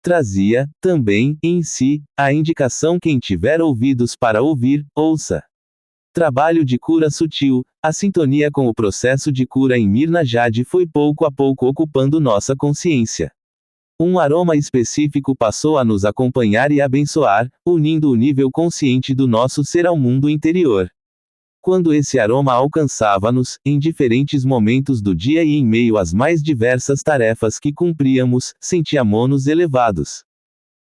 Trazia, também, em si, a indicação: quem tiver ouvidos para ouvir, ouça. Trabalho de cura sutil. A sintonia com o processo de cura em Mirna Jade foi pouco a pouco ocupando nossa consciência. Um aroma específico passou a nos acompanhar e abençoar, unindo o nível consciente do nosso ser ao mundo interior. Quando esse aroma alcançava-nos, em diferentes momentos do dia e em meio às mais diversas tarefas que cumpríamos, sentíamos-nos elevados.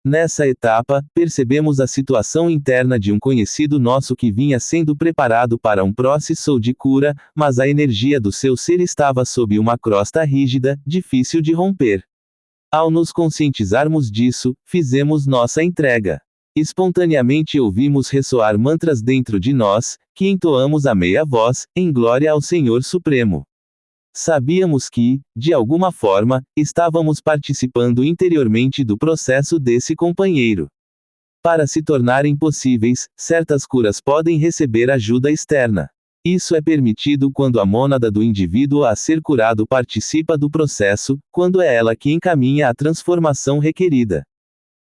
Nessa etapa, percebemos a situação interna de um conhecido nosso que vinha sendo preparado para um processo de cura, mas a energia do seu ser estava sob uma crosta rígida, difícil de romper. Ao nos conscientizarmos disso, fizemos nossa entrega. Espontaneamente ouvimos ressoar mantras dentro de nós, que entoamos a meia voz, em glória ao Senhor Supremo. Sabíamos que, de alguma forma, estávamos participando interiormente do processo desse companheiro. Para se tornarem possíveis, certas curas podem receber ajuda externa. Isso é permitido quando a mônada do indivíduo a ser curado participa do processo, quando é ela que encaminha a transformação requerida.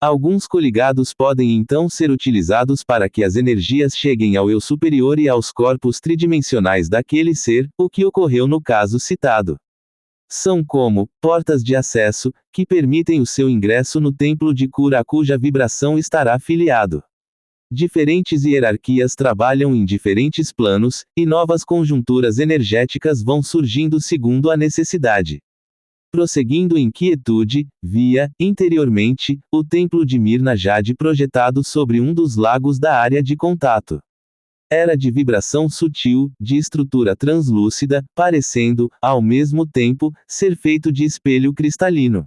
Alguns coligados podem então ser utilizados para que as energias cheguem ao eu superior e aos corpos tridimensionais daquele ser, o que ocorreu no caso citado. São como portas de acesso, que permitem o seu ingresso no templo de cura a cuja vibração estará filiado. Diferentes hierarquias trabalham em diferentes planos, e novas conjunturas energéticas vão surgindo segundo a necessidade. Prosseguindo em quietude, via, interiormente, o templo de Mirna Jade projetado sobre um dos lagos da área de contato. Era de vibração sutil, de estrutura translúcida, parecendo, ao mesmo tempo, ser feito de espelho cristalino.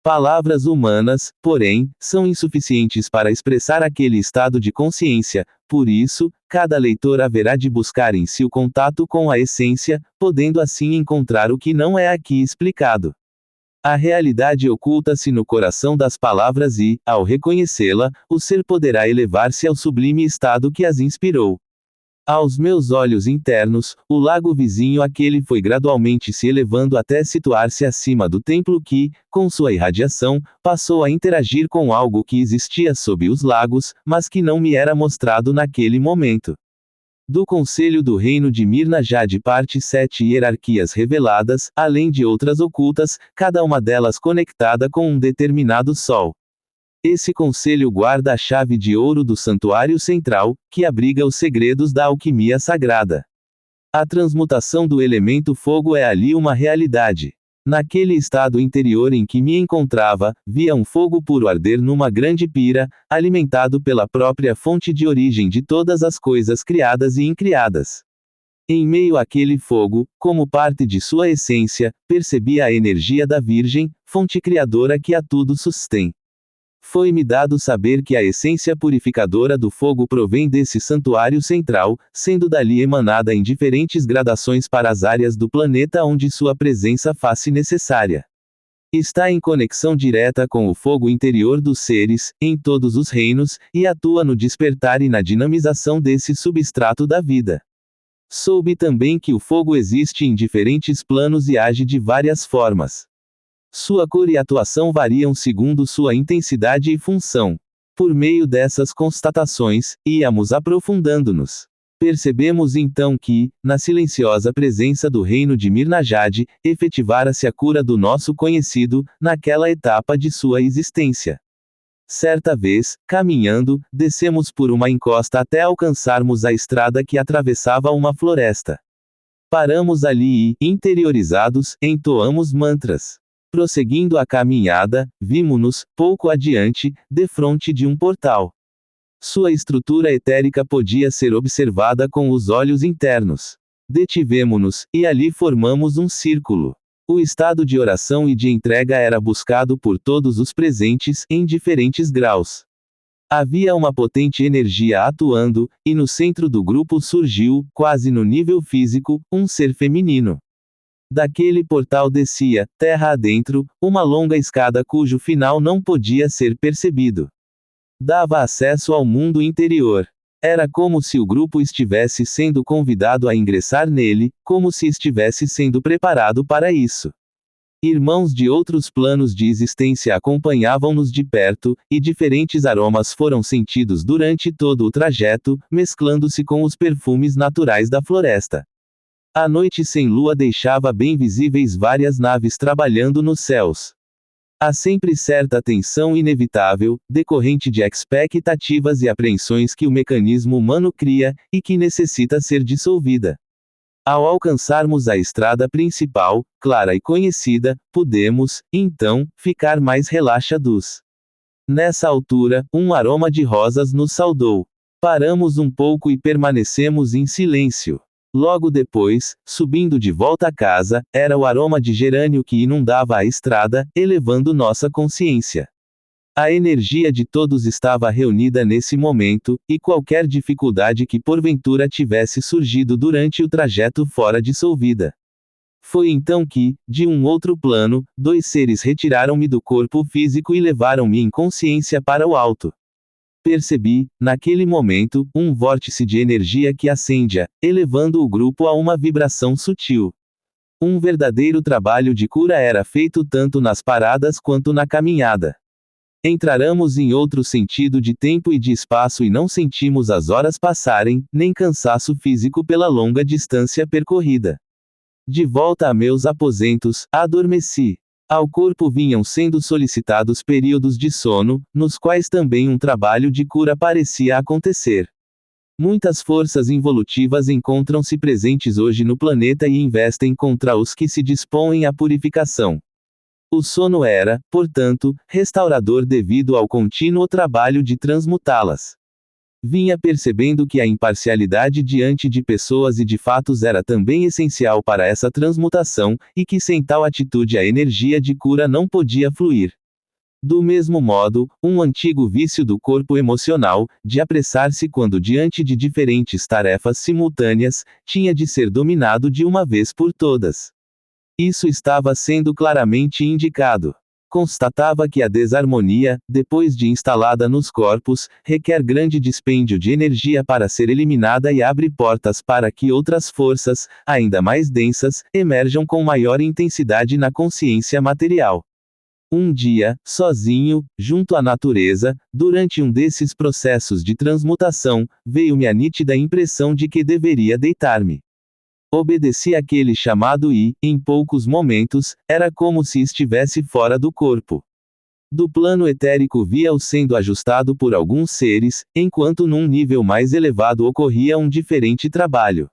Palavras humanas, porém, são insuficientes para expressar aquele estado de consciência, por isso, cada leitor haverá de buscar em si o contato com a essência, podendo assim encontrar o que não é aqui explicado. A realidade oculta-se no coração das palavras e, ao reconhecê-la, o ser poderá elevar-se ao sublime estado que as inspirou. Aos meus olhos internos, o lago vizinho àquele foi gradualmente se elevando até situar-se acima do templo que, com sua irradiação, passou a interagir com algo que existia sob os lagos, mas que não me era mostrado naquele momento. Do Conselho do Reino de Mirna Jade parte 7 hierarquias reveladas, além de outras ocultas, cada uma delas conectada com um determinado sol. Esse conselho guarda a chave de ouro do santuário central, que abriga os segredos da alquimia sagrada. A transmutação do elemento fogo é ali uma realidade. Naquele estado interior em que me encontrava, via um fogo puro arder numa grande pira, alimentado pela própria fonte de origem de todas as coisas criadas e incriadas. Em meio àquele fogo, como parte de sua essência, percebia a energia da Virgem, fonte criadora que a tudo sustém. Foi-me dado saber que a essência purificadora do fogo provém desse santuário central, sendo dali emanada em diferentes gradações para as áreas do planeta onde sua presença faz-se necessária. Está em conexão direta com o fogo interior dos seres, em todos os reinos, e atua no despertar e na dinamização desse substrato da vida. Soube também que o fogo existe em diferentes planos e age de várias formas. Sua cor e atuação variam segundo sua intensidade e função. Por meio dessas constatações, íamos aprofundando-nos. Percebemos então que, na silenciosa presença do reino de Mirna Jade, efetivara-se a cura do nosso conhecido, naquela etapa de sua existência. Certa vez, caminhando, descemos por uma encosta até alcançarmos a estrada que atravessava uma floresta. Paramos ali e, interiorizados, entoamos mantras. Prosseguindo a caminhada, vimo-nos, pouco adiante, defronte de um portal. Sua estrutura etérica podia ser observada com os olhos internos. Detivemo-nos, e ali formamos um círculo. O estado de oração e de entrega era buscado por todos os presentes, em diferentes graus. Havia uma potente energia atuando, e no centro do grupo surgiu, quase no nível físico, um ser feminino. Daquele portal descia, terra adentro, uma longa escada cujo final não podia ser percebido. Dava acesso ao mundo interior. Era como se o grupo estivesse sendo convidado a ingressar nele, como se estivesse sendo preparado para isso. Irmãos de outros planos de existência acompanhavam-nos de perto, e diferentes aromas foram sentidos durante todo o trajeto, mesclando-se com os perfumes naturais da floresta. A noite sem lua deixava bem visíveis várias naves trabalhando nos céus. Há sempre certa tensão inevitável, decorrente de expectativas e apreensões que o mecanismo humano cria, e que necessita ser dissolvida. Ao alcançarmos a estrada principal, clara e conhecida, podemos, então, ficar mais relaxados. Nessa altura, um aroma de rosas nos saudou. Paramos um pouco e permanecemos em silêncio. Logo depois, subindo de volta a casa, era o aroma de gerânio que inundava a estrada, elevando nossa consciência. A energia de todos estava reunida nesse momento, e qualquer dificuldade que porventura tivesse surgido durante o trajeto fora dissolvida. Foi então que, de um outro plano, dois seres retiraram-me do corpo físico e levaram-me em consciência para o alto. Percebi, naquele momento, um vórtice de energia que ascendia, elevando o grupo a uma vibração sutil. Um verdadeiro trabalho de cura era feito tanto nas paradas quanto na caminhada. Entráramos em outro sentido de tempo e de espaço e não sentimos as horas passarem, nem cansaço físico pela longa distância percorrida. De volta a meus aposentos, adormeci. Ao corpo vinham sendo solicitados períodos de sono, nos quais também um trabalho de cura parecia acontecer. Muitas forças involutivas encontram-se presentes hoje no planeta e investem contra os que se dispõem à purificação. O sono era, portanto, restaurador devido ao contínuo trabalho de transmutá-las. Vinha percebendo que a imparcialidade diante de pessoas e de fatos era também essencial para essa transmutação, e que sem tal atitude a energia de cura não podia fluir. Do mesmo modo, um antigo vício do corpo emocional, de apressar-se quando diante de diferentes tarefas simultâneas, tinha de ser dominado de uma vez por todas. Isso estava sendo claramente indicado. Constatava que a desarmonia, depois de instalada nos corpos, requer grande dispêndio de energia para ser eliminada e abre portas para que outras forças, ainda mais densas, emerjam com maior intensidade na consciência material. Um dia, sozinho, junto à natureza, durante um desses processos de transmutação, veio-me a nítida impressão de que deveria deitar-me. Obedeci aquele chamado e, em poucos momentos, era como se estivesse fora do corpo. Do plano etérico via-o sendo ajustado por alguns seres, enquanto num nível mais elevado ocorria um diferente trabalho.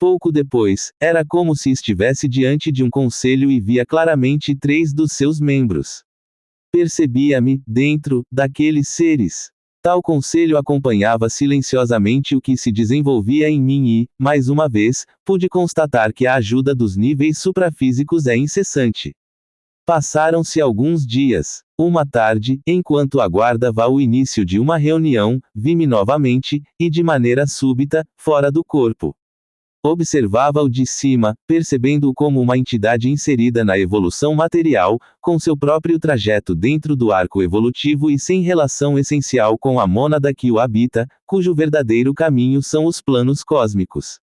Pouco depois, era como se estivesse diante de um conselho e via claramente 3 dos seus membros. Percebia-me, dentro, daqueles seres. Tal conselho acompanhava silenciosamente o que se desenvolvia em mim e, mais uma vez, pude constatar que a ajuda dos níveis suprafísicos é incessante. Passaram-se alguns dias. Uma tarde, enquanto aguardava o início de uma reunião, vi-me novamente, e de maneira súbita, fora do corpo. Observava-o de cima, percebendo-o como uma entidade inserida na evolução material, com seu próprio trajeto dentro do arco evolutivo e sem relação essencial com a mônada que o habita, cujo verdadeiro caminho são os planos cósmicos.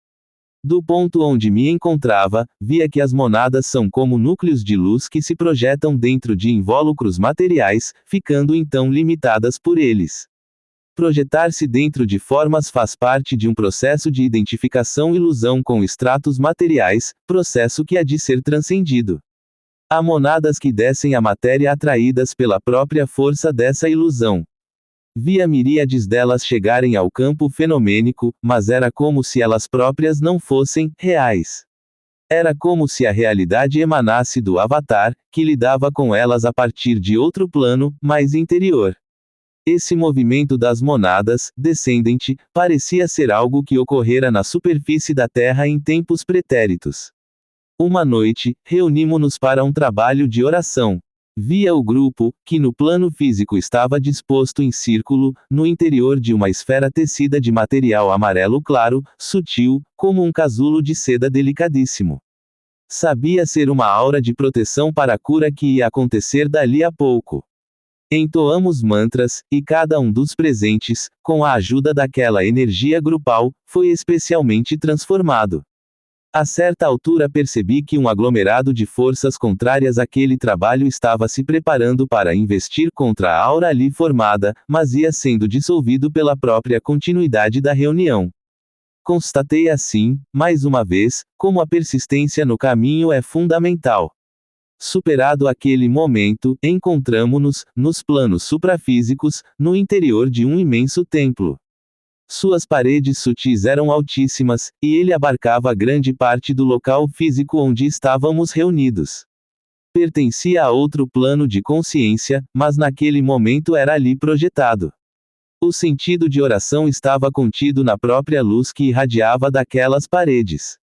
Do ponto onde me encontrava, via que as monadas são como núcleos de luz que se projetam dentro de invólucros materiais, ficando então limitadas por eles. Projetar-se dentro de formas faz parte de um processo de identificação-ilusão com estratos materiais, processo que há de ser transcendido. Há monadas que descem à matéria atraídas pela própria força dessa ilusão. Via miríades delas chegarem ao campo fenomênico, mas era como se elas próprias não fossem reais. Era como se a realidade emanasse do avatar, que lidava com elas a partir de outro plano, mais interior. Esse movimento das monadas, descendente, parecia ser algo que ocorrera na superfície da Terra em tempos pretéritos. Uma noite, reunimo-nos para um trabalho de oração. Via o grupo, que no plano físico estava disposto em círculo, no interior de uma esfera tecida de material amarelo claro, sutil, como um casulo de seda delicadíssimo. Sabia ser uma aura de proteção para a cura que ia acontecer dali a pouco. Entoamos mantras, e cada um dos presentes, com a ajuda daquela energia grupal, foi especialmente transformado. A certa altura percebi que um aglomerado de forças contrárias àquele trabalho estava se preparando para investir contra a aura ali formada, mas ia sendo dissolvido pela própria continuidade da reunião. Constatei assim, mais uma vez, como a persistência no caminho é fundamental. Superado aquele momento, encontramo-nos, nos planos suprafísicos, no interior de um imenso templo. Suas paredes sutis eram altíssimas, e ele abarcava grande parte do local físico onde estávamos reunidos. Pertencia a outro plano de consciência, mas naquele momento era ali projetado. O sentido de oração estava contido na própria luz que irradiava daquelas paredes.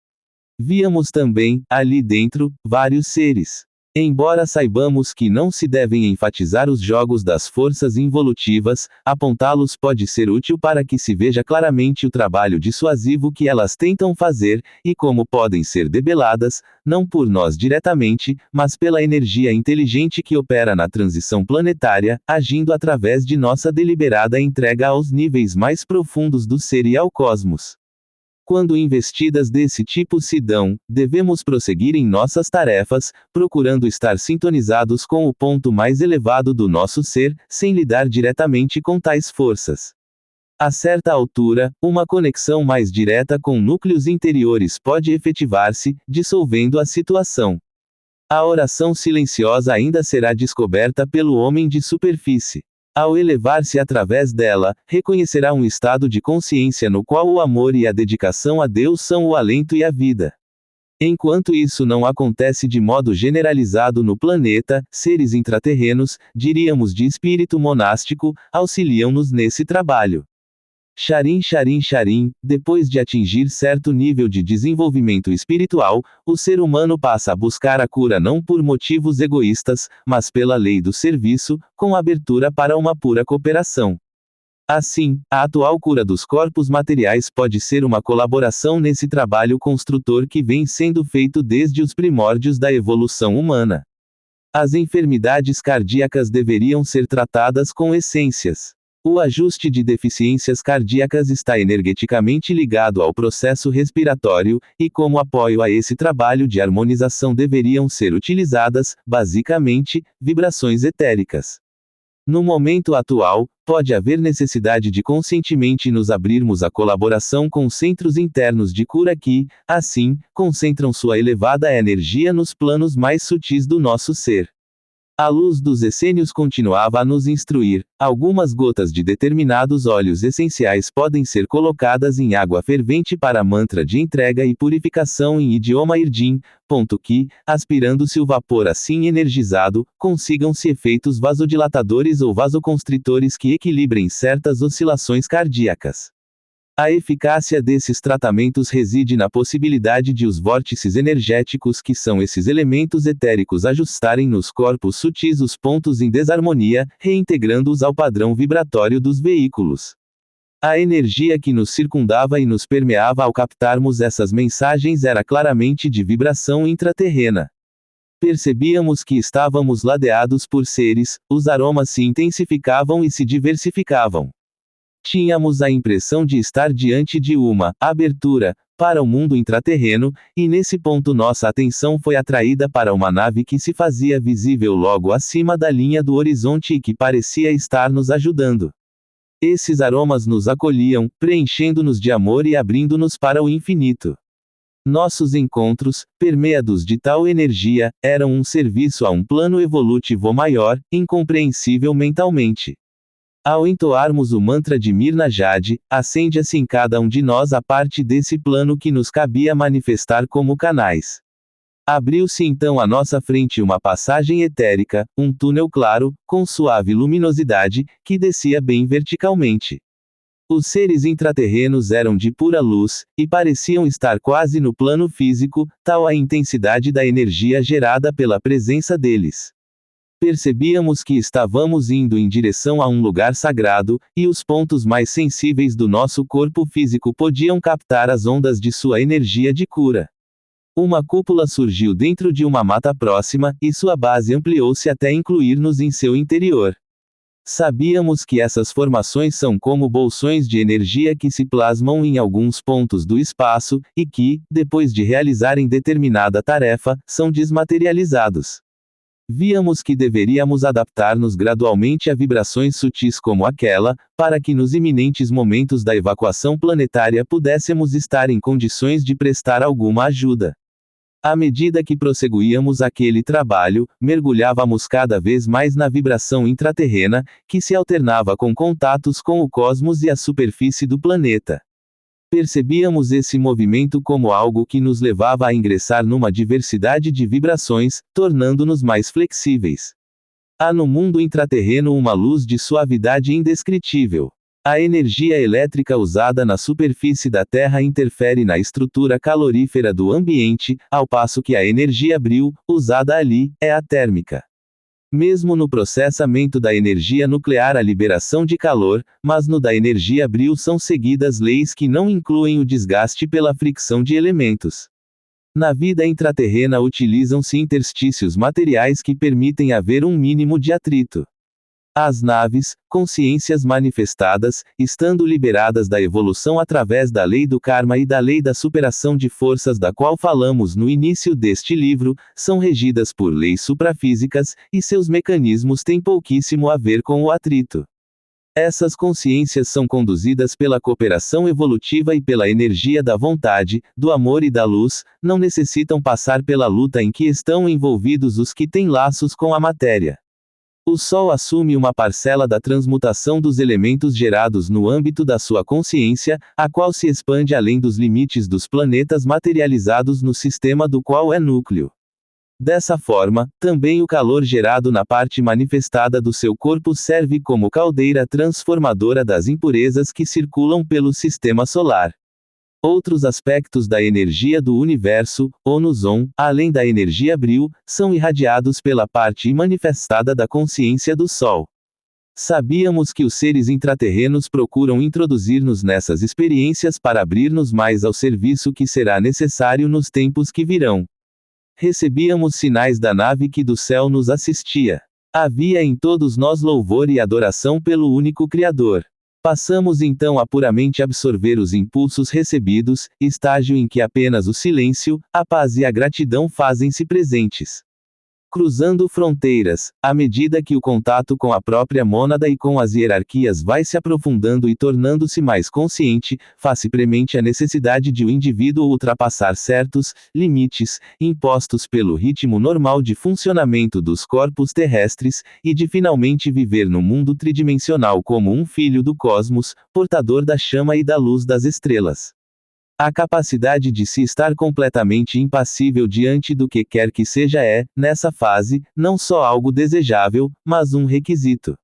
Víamos também, ali dentro, vários seres. Embora saibamos que não se devem enfatizar os jogos das forças involutivas, apontá-los pode ser útil para que se veja claramente o trabalho dissuasivo que elas tentam fazer, e como podem ser debeladas, não por nós diretamente, mas pela energia inteligente que opera na transição planetária, agindo através de nossa deliberada entrega aos níveis mais profundos do ser e ao cosmos. Quando investidas desse tipo se dão, devemos prosseguir em nossas tarefas, procurando estar sintonizados com o ponto mais elevado do nosso ser, sem lidar diretamente com tais forças. A certa altura, uma conexão mais direta com núcleos interiores pode efetivar-se, dissolvendo a situação. A oração silenciosa ainda será descoberta pelo homem de superfície. Ao elevar-se através dela, reconhecerá um estado de consciência no qual o amor e a dedicação a Deus são o alento e a vida. Enquanto isso não acontece de modo generalizado no planeta, seres intraterrenos, diríamos de espírito monástico, auxiliam-nos nesse trabalho. Charim charim charim, depois de atingir certo nível de desenvolvimento espiritual, o ser humano passa a buscar a cura não por motivos egoístas, mas pela lei do serviço, com abertura para uma pura cooperação. Assim, a atual cura dos corpos materiais pode ser uma colaboração nesse trabalho construtor que vem sendo feito desde os primórdios da evolução humana. As enfermidades cardíacas deveriam ser tratadas com essências. O ajuste de deficiências cardíacas está energeticamente ligado ao processo respiratório, e como apoio a esse trabalho de harmonização deveriam ser utilizadas, basicamente, vibrações etéricas. No momento atual, pode haver necessidade de conscientemente nos abrirmos à colaboração com centros internos de cura que, assim, concentram sua elevada energia nos planos mais sutis do nosso ser. A luz dos essênios continuava a nos instruir. Algumas gotas de determinados óleos essenciais podem ser colocadas em água fervente para mantra de entrega e purificação em idioma Irdim, que, aspirando-se o vapor assim energizado, consigam-se efeitos vasodilatadores ou vasoconstritores que equilibrem certas oscilações cardíacas. A eficácia desses tratamentos reside na possibilidade de os vórtices energéticos que são esses elementos etéricos ajustarem nos corpos sutis os pontos em desarmonia, reintegrando-os ao padrão vibratório dos veículos. A energia que nos circundava e nos permeava ao captarmos essas mensagens era claramente de vibração intraterrena. Percebíamos que estávamos ladeados por seres, os aromas se intensificavam e se diversificavam. Tínhamos a impressão de estar diante de uma abertura para o mundo intraterreno, e nesse ponto nossa atenção foi atraída para uma nave que se fazia visível logo acima da linha do horizonte e que parecia estar nos ajudando. Esses aromas nos acolhiam, preenchendo-nos de amor e abrindo-nos para o infinito. Nossos encontros, permeados de tal energia, eram um serviço a um plano evolutivo maior, incompreensível mentalmente. Ao entoarmos o mantra de Mirna Jade, acende-se em cada um de nós a parte desse plano que nos cabia manifestar como canais. Abriu-se então à nossa frente uma passagem etérica, um túnel claro, com suave luminosidade, que descia bem verticalmente. Os seres intraterrenos eram de pura luz, e pareciam estar quase no plano físico, tal a intensidade da energia gerada pela presença deles. Percebíamos que estávamos indo em direção a um lugar sagrado, e os pontos mais sensíveis do nosso corpo físico podiam captar as ondas de sua energia de cura. Uma cúpula surgiu dentro de uma mata próxima, e sua base ampliou-se até incluir-nos em seu interior. Sabíamos que essas formações são como bolsões de energia que se plasmam em alguns pontos do espaço, e que, depois de realizarem determinada tarefa, são desmaterializados. Víamos que deveríamos adaptar-nos gradualmente a vibrações sutis como aquela, para que nos iminentes momentos da evacuação planetária pudéssemos estar em condições de prestar alguma ajuda. À medida que prosseguíamos aquele trabalho, mergulhávamos cada vez mais na vibração intraterrena, que se alternava com contatos com o cosmos e a superfície do planeta. Percebíamos esse movimento como algo que nos levava a ingressar numa diversidade de vibrações, tornando-nos mais flexíveis. Há no mundo intraterreno uma luz de suavidade indescritível. A energia elétrica usada na superfície da Terra interfere na estrutura calorífera do ambiente, ao passo que a energia Brio, usada ali, é a térmica. Mesmo no processamento da energia nuclear há liberação de calor, mas no da energia Brio são seguidas leis que não incluem o desgaste pela fricção de elementos. Na vida intraterrena utilizam-se interstícios materiais que permitem haver um mínimo de atrito. As naves, consciências manifestadas, estando liberadas da evolução através da lei do karma e da lei da superação de forças da qual falamos no início deste livro, são regidas por leis suprafísicas, e seus mecanismos têm pouquíssimo a ver com o atrito. Essas consciências são conduzidas pela cooperação evolutiva e pela energia da vontade, do amor e da luz, não necessitam passar pela luta em que estão envolvidos os que têm laços com a matéria. O Sol assume uma parcela da transmutação dos elementos gerados no âmbito da sua consciência, a qual se expande além dos limites dos planetas materializados no sistema do qual é núcleo. Dessa forma, também o calor gerado na parte manifestada do seu corpo serve como caldeira transformadora das impurezas que circulam pelo sistema solar. Outros aspectos da energia do universo, Onuzon, além da energia Brio, são irradiados pela parte manifestada da consciência do Sol. Sabíamos que os seres intraterrenos procuram introduzir-nos nessas experiências para abrir-nos mais ao serviço que será necessário nos tempos que virão. Recebíamos sinais da nave que do céu nos assistia. Havia em todos nós louvor e adoração pelo único Criador. Passamos então a puramente absorver os impulsos recebidos, estágio em que apenas o silêncio, a paz e a gratidão fazem-se presentes. Cruzando fronteiras, à medida que o contato com a própria mônada e com as hierarquias vai se aprofundando e tornando-se mais consciente, faz-se premente a necessidade de o indivíduo ultrapassar certos limites, impostos pelo ritmo normal de funcionamento dos corpos terrestres, e de finalmente viver no mundo tridimensional como um filho do cosmos, portador da chama e da luz das estrelas. A capacidade de se estar completamente impassível diante do que quer que seja é, nessa fase, não só algo desejável, mas um requisito.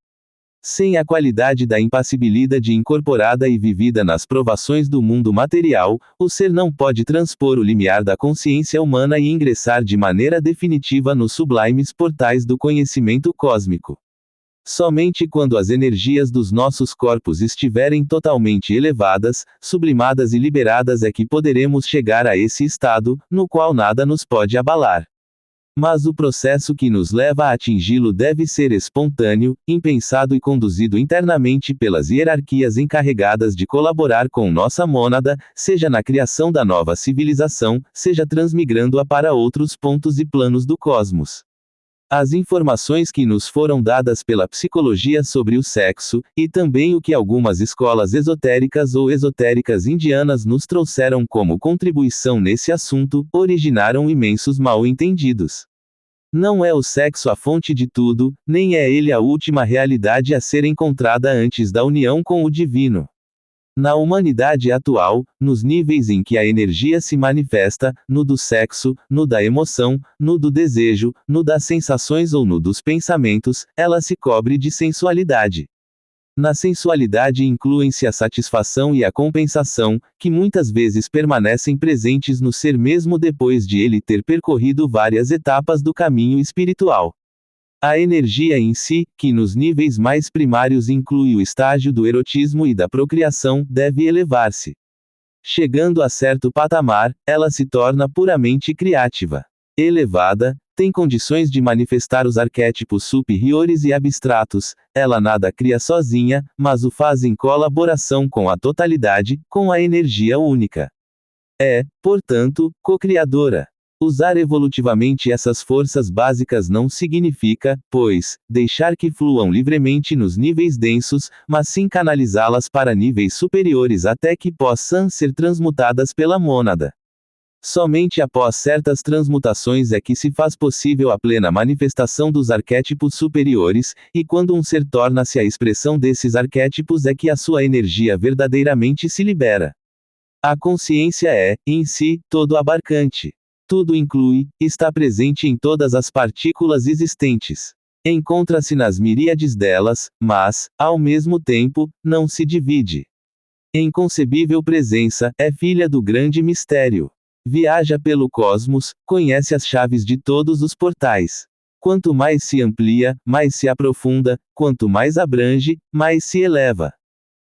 Sem a qualidade da impassibilidade incorporada e vivida nas provações do mundo material, o ser não pode transpor o limiar da consciência humana e ingressar de maneira definitiva nos sublimes portais do conhecimento cósmico. Somente quando as energias dos nossos corpos estiverem totalmente elevadas, sublimadas e liberadas é que poderemos chegar a esse estado, no qual nada nos pode abalar. Mas o processo que nos leva a atingi-lo deve ser espontâneo, impensado e conduzido internamente pelas hierarquias encarregadas de colaborar com nossa mônada, seja na criação da nova civilização, seja transmigrando-a para outros pontos e planos do cosmos. As informações que nos foram dadas pela psicologia sobre o sexo, e também o que algumas escolas esotéricas ou esotéricas indianas nos trouxeram como contribuição nesse assunto, originaram imensos mal-entendidos. Não é o sexo a fonte de tudo, nem é ele a última realidade a ser encontrada antes da união com o divino. Na humanidade atual, nos níveis em que a energia se manifesta, no do sexo, no da emoção, no do desejo, no das sensações ou no dos pensamentos, ela se cobre de sensualidade. Na sensualidade incluem-se a satisfação e a compensação, que muitas vezes permanecem presentes no ser mesmo depois de ele ter percorrido várias etapas do caminho espiritual. A energia em si, que nos níveis mais primários inclui o estágio do erotismo e da procriação, deve elevar-se. Chegando a certo patamar, ela se torna puramente criativa. Elevada, Tem condições de manifestar os arquétipos superiores e abstratos, ela nada cria sozinha, mas o faz em colaboração com a totalidade, com a energia única. É, portanto, co-criadora. Usar evolutivamente essas forças básicas não significa, pois, deixar que fluam livremente nos níveis densos, mas sim canalizá-las para níveis superiores até que possam ser transmutadas pela mônada. Somente após certas transmutações é que se faz possível a plena manifestação dos arquétipos superiores, e quando um ser torna-se a expressão desses arquétipos é que a sua energia verdadeiramente se libera. A consciência é, em si, todo abarcante. Tudo inclui, está presente em todas as partículas existentes. Encontra-se nas miríades delas, mas, ao mesmo tempo, não se divide. Em concebível presença, é filha do grande mistério. Viaja pelo cosmos, conhece as chaves de todos os portais. Quanto mais se amplia, mais se aprofunda, quanto mais abrange, mais se eleva.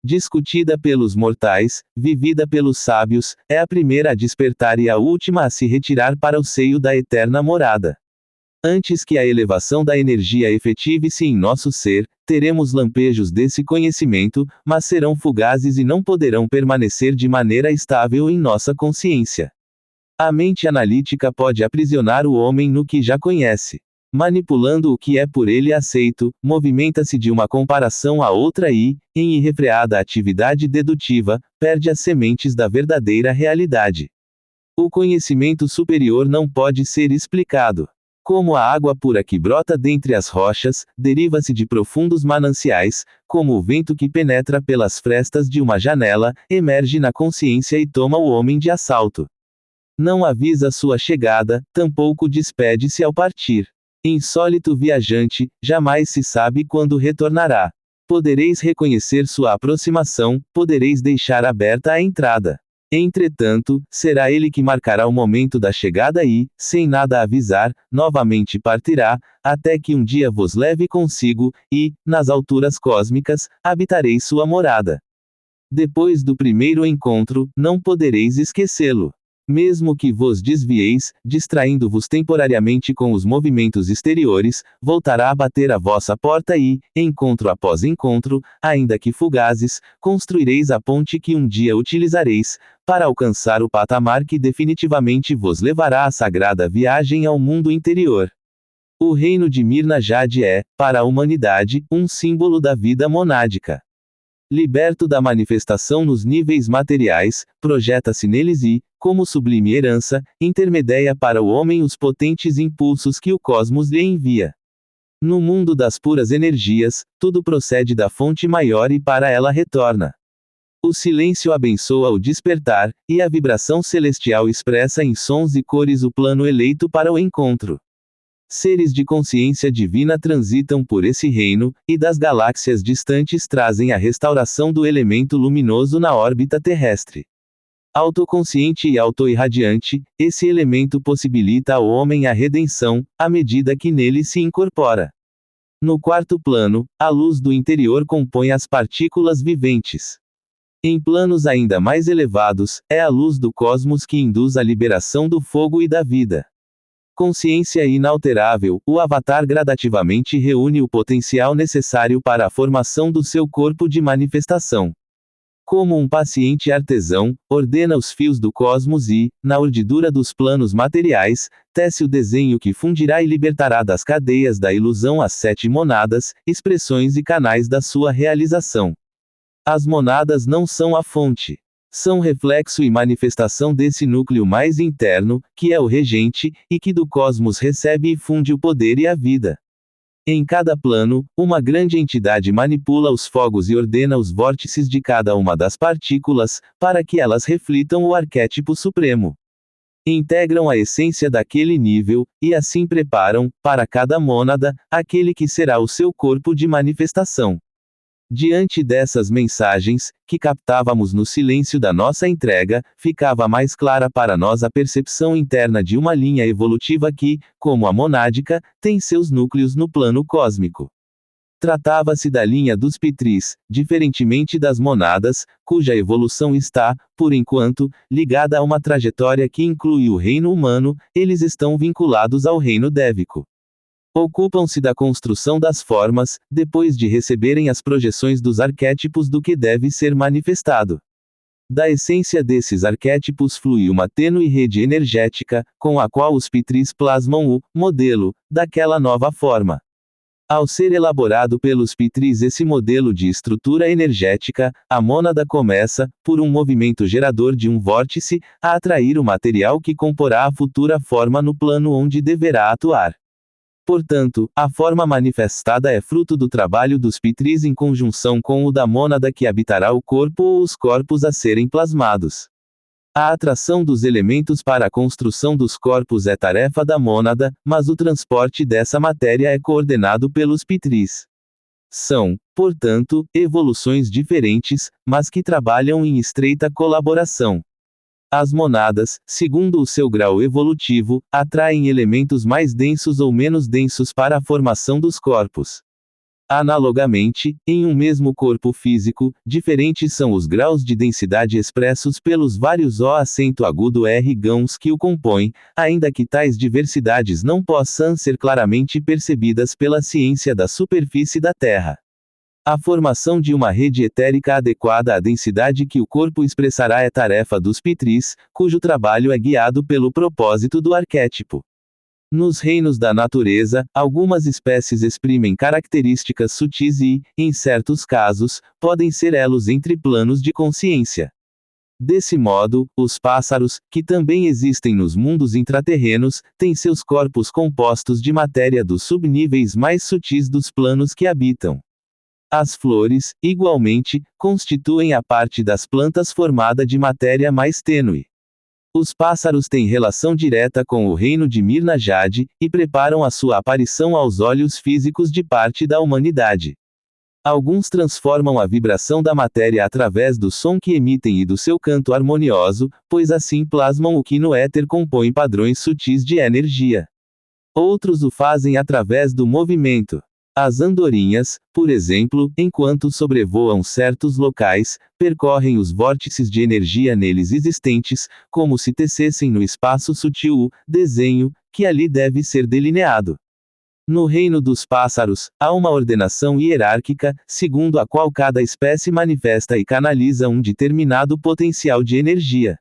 Discutida pelos mortais, vivida pelos sábios, é a primeira a despertar e a última a se retirar para o seio da eterna morada. Antes que a elevação da energia efetive-se em nosso ser, teremos lampejos desse conhecimento, mas serão fugazes e não poderão permanecer de maneira estável em nossa consciência. A mente analítica pode aprisionar o homem no que já conhece. Manipulando o que é por ele aceito, movimenta-se de uma comparação a outra e, em irrefreada atividade dedutiva, perde as sementes da verdadeira realidade. O conhecimento superior não pode ser explicado. Como a água pura que brota dentre as rochas, deriva-se de profundos mananciais, como o vento que penetra pelas frestas de uma janela, emerge na consciência e toma o homem de assalto. Não avisa sua chegada, tampouco despede-se ao partir. Insólito viajante, jamais se sabe quando retornará. Podereis reconhecer sua aproximação, podereis deixar aberta a entrada. Entretanto, será ele que marcará o momento da chegada e, sem nada avisar, novamente partirá, até que um dia vos leve consigo, e, nas alturas cósmicas, habitareis sua morada. Depois do primeiro encontro, não podereis esquecê-lo. Mesmo que vos desvieis, distraindo-vos temporariamente com os movimentos exteriores, voltará a bater à vossa porta e, encontro após encontro, ainda que fugazes, construireis a ponte que um dia utilizareis, para alcançar o patamar que definitivamente vos levará à sagrada viagem ao mundo interior. O reino de Mirna Jade é, para a humanidade, um símbolo da vida monádica. Liberto da manifestação nos níveis materiais, projeta-se neles e, como sublime herança, intermedia para o homem os potentes impulsos que o cosmos lhe envia. No mundo das puras energias, tudo procede da fonte maior e para ela retorna. O silêncio abençoa o despertar, e a vibração celestial expressa em sons e cores o plano eleito para o encontro. Seres de consciência divina transitam por esse reino, e das galáxias distantes trazem a restauração do elemento luminoso na órbita terrestre. Autoconsciente e autoirradiante, esse elemento possibilita ao homem a redenção, à medida que nele se incorpora. No quarto plano, a luz do interior compõe as partículas viventes. Em planos ainda mais elevados, é a luz do cosmos que induz a liberação do fogo e da vida. Consciência inalterável, o avatar gradativamente reúne o potencial necessário para a formação do seu corpo de manifestação. Como um paciente artesão, ordena os fios do cosmos e, na urdidura dos planos materiais, tece o desenho que fundirá e libertará das cadeias da ilusão as 7 monadas, expressões e canais da sua realização. As monadas não são a fonte. São reflexo e manifestação desse núcleo mais interno, que é o regente, e que do cosmos recebe e funde o poder e a vida. Em cada plano, uma grande entidade manipula os fogos e ordena os vórtices de cada uma das partículas, para que elas reflitam o arquétipo supremo. Integram a essência daquele nível, e assim preparam, para cada mônada, aquele que será o seu corpo de manifestação. Diante dessas mensagens, que captávamos no silêncio da nossa entrega, ficava mais clara para nós a percepção interna de uma linha evolutiva que, como a monádica, tem seus núcleos no plano cósmico. Tratava-se da linha dos pitris, diferentemente das monadas, cuja evolução está, por enquanto, ligada a uma trajetória que inclui o reino humano, eles estão vinculados ao reino dévico. Ocupam-se da construção das formas, depois de receberem as projeções dos arquétipos do que deve ser manifestado. Da essência desses arquétipos flui uma tênue rede energética, com a qual os pitris plasmam o modelo daquela nova forma. Ao ser elaborado pelos pitris esse modelo de estrutura energética, a mônada começa, por um movimento gerador de um vórtice, a atrair o material que comporá a futura forma no plano onde deverá atuar. Portanto, a forma manifestada é fruto do trabalho dos pitris em conjunção com o da mônada que habitará o corpo ou os corpos a serem plasmados. A atração dos elementos para a construção dos corpos é tarefa da mônada, mas o transporte dessa matéria é coordenado pelos pitris. São, portanto, evoluções diferentes, mas que trabalham em estreita colaboração. As monadas, segundo o seu grau evolutivo, atraem elementos mais densos ou menos densos para a formação dos corpos. Analogamente, em um mesmo corpo físico, diferentes são os graus de densidade expressos pelos vários O gãos que o compõem, ainda que tais diversidades não possam ser claramente percebidas pela ciência da superfície da Terra. A formação de uma rede etérica adequada à densidade que o corpo expressará é tarefa dos pitris, cujo trabalho é guiado pelo propósito do arquétipo. Nos reinos da natureza, algumas espécies exprimem características sutis e, em certos casos, podem ser elos entre planos de consciência. Desse modo, os pássaros, que também existem nos mundos intraterrenos, têm seus corpos compostos de matéria dos subníveis mais sutis dos planos que habitam. As flores, igualmente, constituem a parte das plantas formada de matéria mais tênue. Os pássaros têm relação direta com o reino de Mirna Jade, e preparam a sua aparição aos olhos físicos de parte da humanidade. Alguns transformam a vibração da matéria através do som que emitem e do seu canto harmonioso, pois assim plasmam o que no éter compõe padrões sutis de energia. Outros o fazem através do movimento. As andorinhas, por exemplo, enquanto sobrevoam certos locais, percorrem os vórtices de energia neles existentes, como se tecessem no espaço sutil o desenho, que ali deve ser delineado. No reino dos pássaros, há uma ordenação hierárquica, segundo a qual cada espécie manifesta e canaliza um determinado potencial de energia.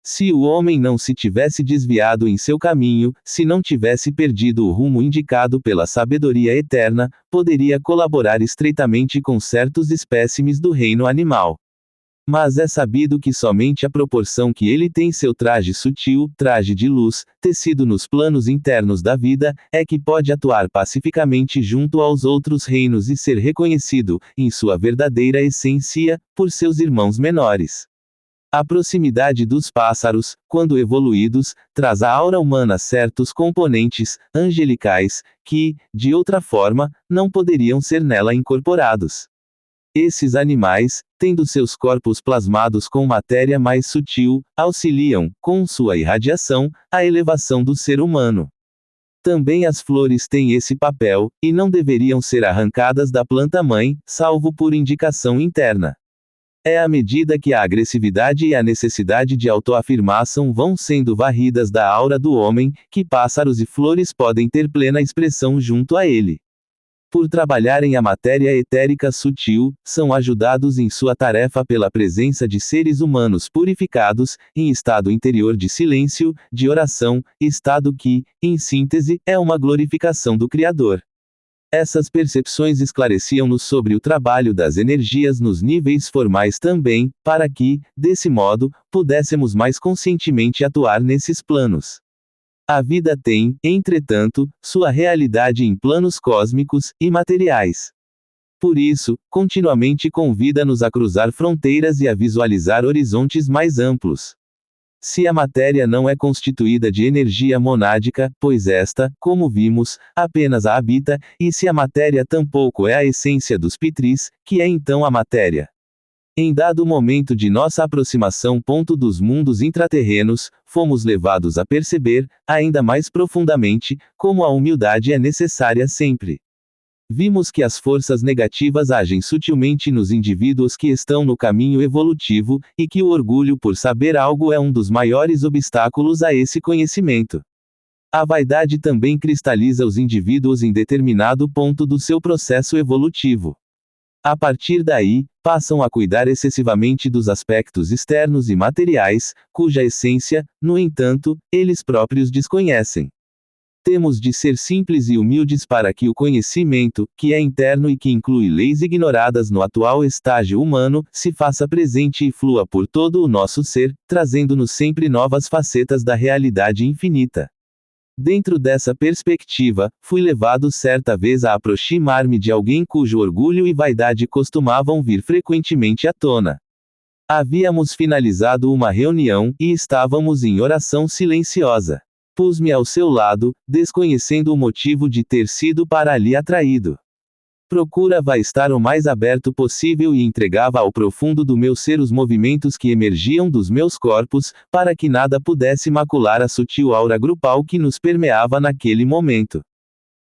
Se o homem não se tivesse desviado em seu caminho, se não tivesse perdido o rumo indicado pela sabedoria eterna, poderia colaborar estreitamente com certos espécimes do reino animal. Mas é sabido que somente a proporção que ele tem seu traje sutil, traje de luz, tecido nos planos internos da vida, é que pode atuar pacificamente junto aos outros reinos e ser reconhecido, em sua verdadeira essência, por seus irmãos menores. A proximidade dos pássaros, quando evoluídos, traz à aura humana certos componentes angelicais, que, de outra forma, não poderiam ser nela incorporados. Esses animais, tendo seus corpos plasmados com matéria mais sutil, auxiliam, com sua irradiação, a elevação do ser humano. Também as flores têm esse papel, e não deveriam ser arrancadas da planta-mãe, salvo por indicação interna. É à medida que a agressividade e a necessidade de autoafirmação vão sendo varridas da aura do homem, que pássaros e flores podem ter plena expressão junto a ele. Por trabalharem a matéria etérica sutil, são ajudados em sua tarefa pela presença de seres humanos purificados, em estado interior de silêncio, de oração, estado que, em síntese, é uma glorificação do Criador. Essas percepções esclareciam-nos sobre o trabalho das energias nos níveis formais também, para que, desse modo, pudéssemos mais conscientemente atuar nesses planos. A vida tem, entretanto, sua realidade em planos cósmicos e materiais. Por isso, continuamente convida-nos a cruzar fronteiras e a visualizar horizontes mais amplos. Se a matéria não é constituída de energia monádica, pois esta, como vimos, apenas a habita, e se a matéria tampouco é a essência dos pitris, que é então a matéria? Em dado momento de nossa aproximação dos mundos intraterrenos, fomos levados a perceber, ainda mais profundamente, como a humildade é necessária sempre. Vimos que as forças negativas agem sutilmente nos indivíduos que estão no caminho evolutivo, e que o orgulho por saber algo é um dos maiores obstáculos a esse conhecimento. A vaidade também cristaliza os indivíduos em determinado ponto do seu processo evolutivo. A partir daí, passam a cuidar excessivamente dos aspectos externos e materiais, cuja essência, no entanto, eles próprios desconhecem. Temos de ser simples e humildes para que o conhecimento, que é interno e que inclui leis ignoradas no atual estágio humano, se faça presente e flua por todo o nosso ser, trazendo-nos sempre novas facetas da realidade infinita. Dentro dessa perspectiva, fui levado certa vez a aproximar-me de alguém cujo orgulho e vaidade costumavam vir frequentemente à tona. Havíamos finalizado uma reunião, e estávamos em oração silenciosa. Pus-me ao seu lado, desconhecendo o motivo de ter sido para ali atraído. Procurava estar o mais aberto possível e entregava ao profundo do meu ser os movimentos que emergiam dos meus corpos, para que nada pudesse macular a sutil aura grupal que nos permeava naquele momento.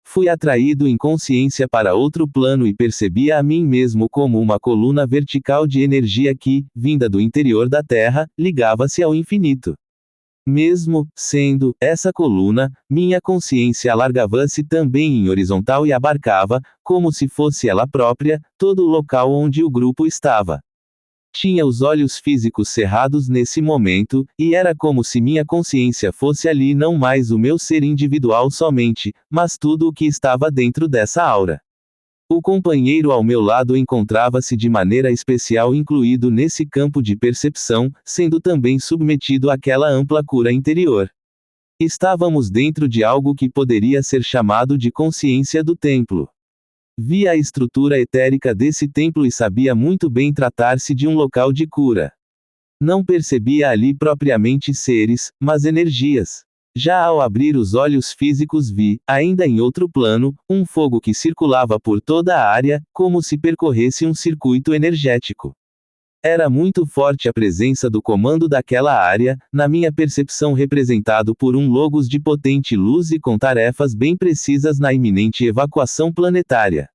Fui atraído em consciência para outro plano e percebia a mim mesmo como uma coluna vertical de energia que, vinda do interior da Terra, ligava-se ao infinito. Mesmo sendo essa coluna, minha consciência alargava-se também em horizontal e abarcava, como se fosse ela própria, todo o local onde o grupo estava. Tinha os olhos físicos cerrados nesse momento, e era como se minha consciência fosse ali não mais o meu ser individual somente, mas tudo o que estava dentro dessa aura. O companheiro ao meu lado encontrava-se de maneira especial incluído nesse campo de percepção, sendo também submetido àquela ampla cura interior. Estávamos dentro de algo que poderia ser chamado de consciência do templo. Via a estrutura etérica desse templo e sabia muito bem tratar-se de um local de cura. Não percebia ali propriamente seres, mas energias. Já ao abrir os olhos físicos vi, ainda em outro plano, um fogo que circulava por toda a área, como se percorresse um circuito energético. Era muito forte a presença do comando daquela área, na minha percepção representado por um logos de potente luz e com tarefas bem precisas na iminente evacuação planetária.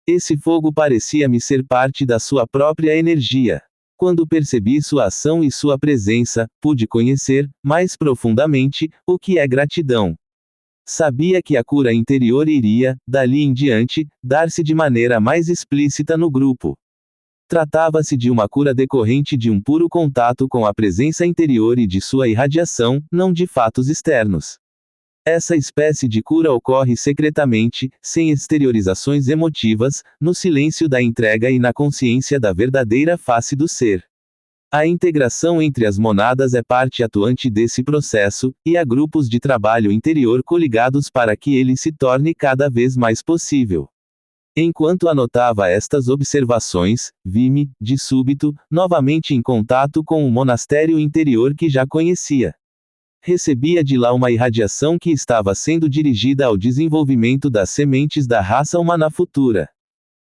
Esse fogo parecia-me ser parte da sua própria energia. Quando percebi sua ação e sua presença, pude conhecer, mais profundamente, o que é gratidão. Sabia que a cura interior iria, dali em diante, dar-se de maneira mais explícita no grupo. Tratava-se de uma cura decorrente de um puro contato com a presença interior e de sua irradiação, não de fatos externos. Essa espécie de cura ocorre secretamente, sem exteriorizações emotivas, no silêncio da entrega e na consciência da verdadeira face do ser. A integração entre as monadas é parte atuante desse processo, e há grupos de trabalho interior coligados para que ele se torne cada vez mais possível. Enquanto anotava estas observações, vi-me, de súbito, novamente em contato com o monastério interior que já conhecia. Recebia de lá uma irradiação que estava sendo dirigida ao desenvolvimento das sementes da raça humana futura.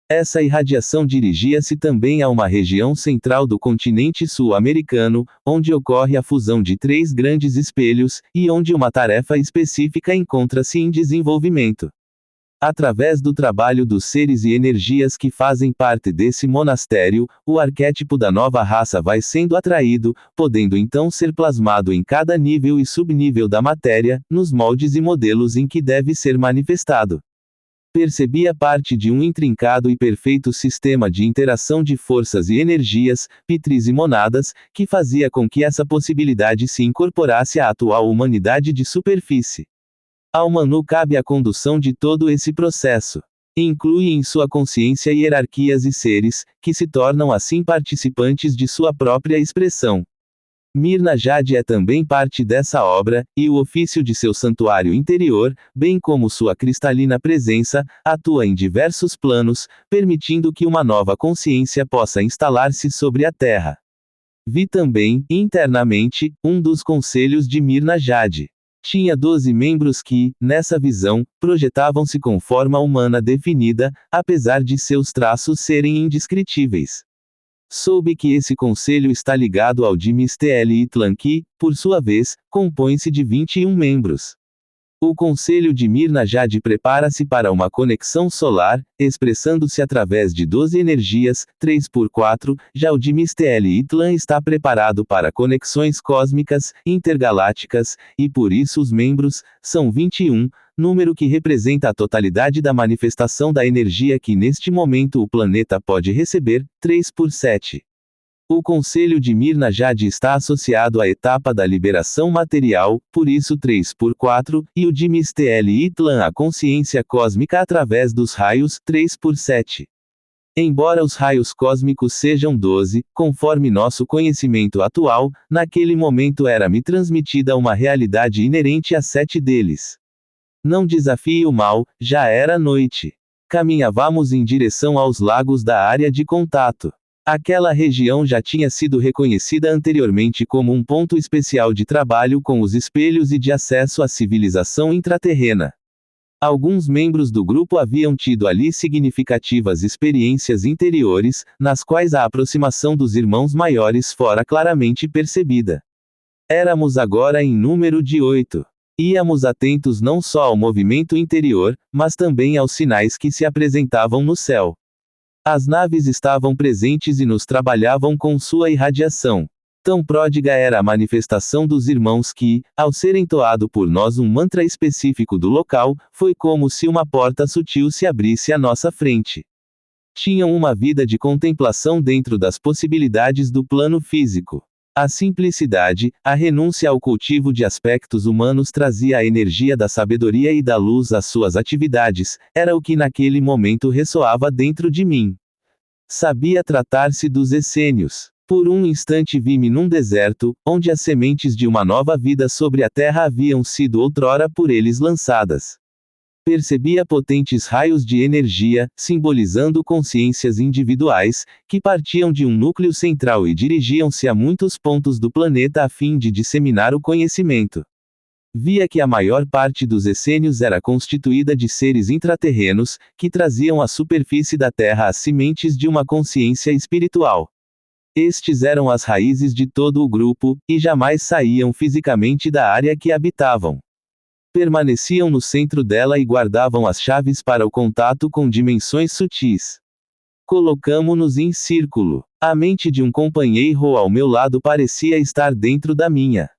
Essa irradiação dirigia-se também a uma região central do continente sul-americano, onde ocorre a fusão de 3 grandes espelhos, e onde uma tarefa específica encontra-se em desenvolvimento. Através do trabalho dos seres e energias que fazem parte desse monastério, o arquétipo da nova raça vai sendo atraído, podendo então ser plasmado em cada nível e subnível da matéria, nos moldes e modelos em que deve ser manifestado. Percebia parte de um intrincado e perfeito sistema de interação de forças e energias, pitris e monadas, que fazia com que essa possibilidade se incorporasse à atual humanidade de superfície. Ao Manu cabe a condução de todo esse processo. Inclui em sua consciência hierarquias e seres, que se tornam assim participantes de sua própria expressão. Mirna Jade é também parte dessa obra, e o ofício de seu santuário interior, bem como sua cristalina presença, atua em diversos planos, permitindo que uma nova consciência possa instalar-se sobre a Terra. Vi também, internamente, um dos conselhos de Mirna Jade. Tinha 12 membros que, nessa visão, projetavam-se com forma humana definida, apesar de seus traços serem indescritíveis. Soube que esse conselho está ligado ao de Mistl Itlan que, por sua vez, compõe-se de 21 membros. O Conselho de Mirna Jade prepara-se para uma conexão solar, expressando-se através de 12 energias, 3x4, já o de Misteel Itlan está preparado para conexões cósmicas, intergalácticas, e por isso os membros, são 21, número que representa a totalidade da manifestação da energia que neste momento o planeta pode receber, 3x7. O Conselho de Mirna Jade está associado à etapa da liberação material, por isso 3x4, e o de Misteel Itlan à consciência cósmica através dos raios, 3x7. Embora os raios cósmicos sejam 12, conforme nosso conhecimento atual, naquele momento era-me transmitida uma realidade inerente a 7 deles. Não desafie o mal, já era noite. Caminhávamos em direção aos lagos da área de contato. Aquela região já tinha sido reconhecida anteriormente como um ponto especial de trabalho com os espelhos e de acesso à civilização intraterrena. Alguns membros do grupo haviam tido ali significativas experiências interiores, nas quais a aproximação dos irmãos maiores fora claramente percebida. Éramos agora em número de 8. Íamos atentos não só ao movimento interior, mas também aos sinais que se apresentavam no céu. As naves estavam presentes e nos trabalhavam com sua irradiação. Tão pródiga era a manifestação dos irmãos que, ao ser entoado por nós um mantra específico do local, foi como se uma porta sutil se abrisse à nossa frente. Tinham uma vida de contemplação dentro das possibilidades do plano físico. A simplicidade, a renúncia ao cultivo de aspectos humanos trazia a energia da sabedoria e da luz às suas atividades, era o que naquele momento ressoava dentro de mim. Sabia tratar-se dos essênios. Por um instante vi-me num deserto, onde as sementes de uma nova vida sobre a terra haviam sido outrora por eles lançadas. Percebia potentes raios de energia, simbolizando consciências individuais, que partiam de um núcleo central e dirigiam-se a muitos pontos do planeta a fim de disseminar o conhecimento. Via que a maior parte dos essênios era constituída de seres intraterrenos, que traziam à superfície da Terra as sementes de uma consciência espiritual. Estes eram as raízes de todo o grupo, e jamais saíam fisicamente da área que habitavam. Permaneciam no centro dela e guardavam as chaves para o contato com dimensões sutis. Colocamo-nos em círculo. A mente de um companheiro ao meu lado parecia estar dentro da minha.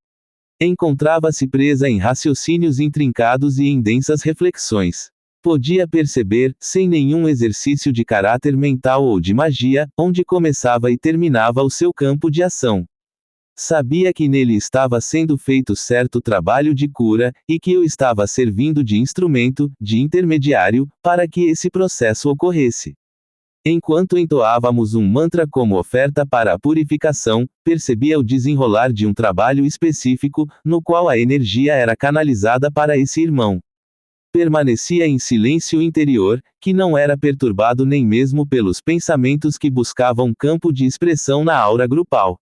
Encontrava-se presa em raciocínios intrincados e em densas reflexões. Podia perceber, sem nenhum exercício de caráter mental ou de magia, onde começava e terminava o seu campo de ação. Sabia que nele estava sendo feito certo trabalho de cura, e que eu estava servindo de instrumento, de intermediário, para que esse processo ocorresse. Enquanto entoávamos um mantra como oferta para a purificação, percebia o desenrolar de um trabalho específico, no qual a energia era canalizada para esse irmão. Permanecia em silêncio interior, que não era perturbado nem mesmo pelos pensamentos que buscavam campo de expressão na aura grupal.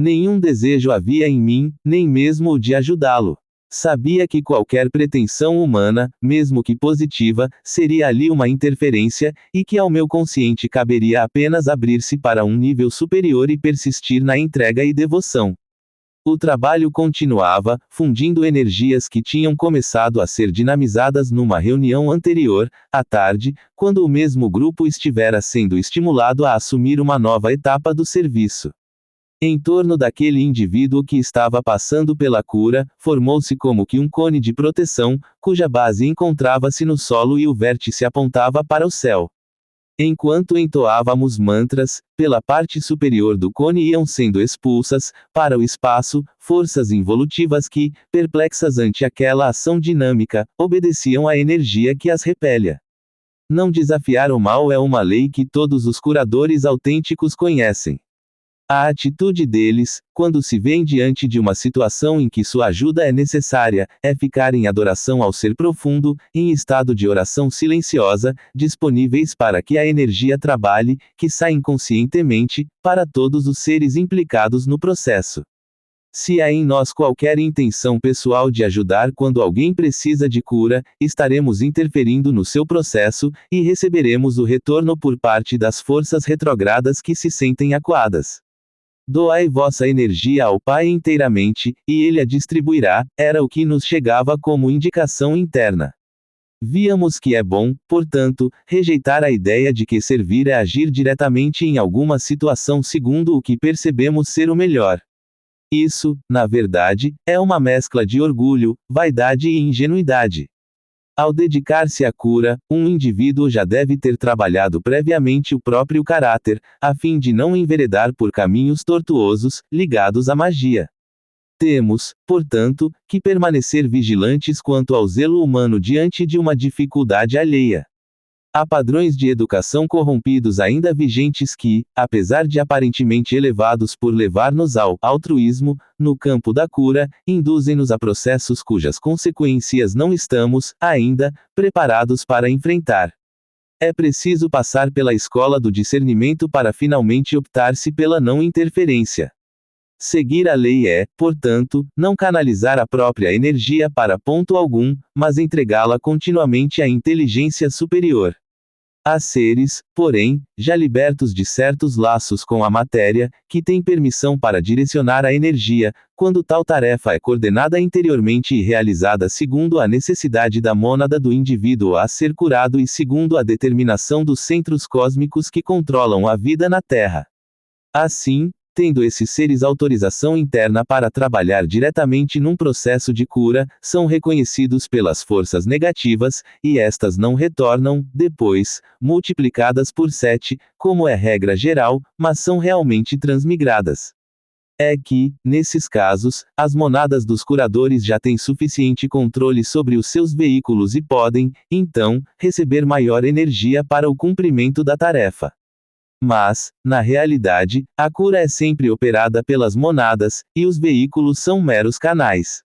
Nenhum desejo havia em mim, nem mesmo o de ajudá-lo. Sabia que qualquer pretensão humana, mesmo que positiva, seria ali uma interferência, e que ao meu consciente caberia apenas abrir-se para um nível superior e persistir na entrega e devoção. O trabalho continuava, fundindo energias que tinham começado a ser dinamizadas numa reunião anterior, à tarde, quando o mesmo grupo estivera sendo estimulado a assumir uma nova etapa do serviço. Em torno daquele indivíduo que estava passando pela cura, formou-se como que um cone de proteção, cuja base encontrava-se no solo e o vértice apontava para o céu. Enquanto entoávamos mantras, pela parte superior do cone iam sendo expulsas, para o espaço, forças involutivas que, perplexas ante aquela ação dinâmica, obedeciam à energia que as repele. Não desafiar o mal é uma lei que todos os curadores autênticos conhecem. A atitude deles, quando se vêem diante de uma situação em que sua ajuda é necessária, é ficar em adoração ao Ser Profundo, em estado de oração silenciosa, disponíveis para que a energia trabalhe, que sai inconscientemente, para todos os seres implicados no processo. Se há em nós qualquer intenção pessoal de ajudar quando alguém precisa de cura, estaremos interferindo no seu processo, e receberemos o retorno por parte das forças retrogradas que se sentem acuadas. Doai vossa energia ao Pai inteiramente, e Ele a distribuirá, era o que nos chegava como indicação interna. Víamos que é bom, portanto, rejeitar a ideia de que servir é agir diretamente em alguma situação segundo o que percebemos ser o melhor. Isso, na verdade, é uma mescla de orgulho, vaidade e ingenuidade. Ao dedicar-se à cura, um indivíduo já deve ter trabalhado previamente o próprio caráter, a fim de não enveredar por caminhos tortuosos, ligados à magia. Temos, portanto, que permanecer vigilantes quanto ao zelo humano diante de uma dificuldade alheia. Há padrões de educação corrompidos ainda vigentes que, apesar de aparentemente elevados por levar-nos ao altruísmo, no campo da cura, induzem-nos a processos cujas consequências não estamos, ainda, preparados para enfrentar. É preciso passar pela escola do discernimento para finalmente optar-se pela não interferência. Seguir a lei é, portanto, não canalizar a própria energia para ponto algum, mas entregá-la continuamente à inteligência superior. Há seres, porém, já libertos de certos laços com a matéria, que têm permissão para direcionar a energia, quando tal tarefa é coordenada interiormente e realizada segundo a necessidade da mônada do indivíduo a ser curado e segundo a determinação dos centros cósmicos que controlam a vida na Terra. Assim, tendo esses seres autorização interna para trabalhar diretamente num processo de cura, são reconhecidos pelas forças negativas, e estas não retornam, depois, multiplicadas por 7, como é regra geral, mas são realmente transmigradas. É que, nesses casos, as monadas dos curadores já têm suficiente controle sobre os seus veículos e podem, então, receber maior energia para o cumprimento da tarefa. Mas, na realidade, a cura é sempre operada pelas monadas, e os veículos são meros canais.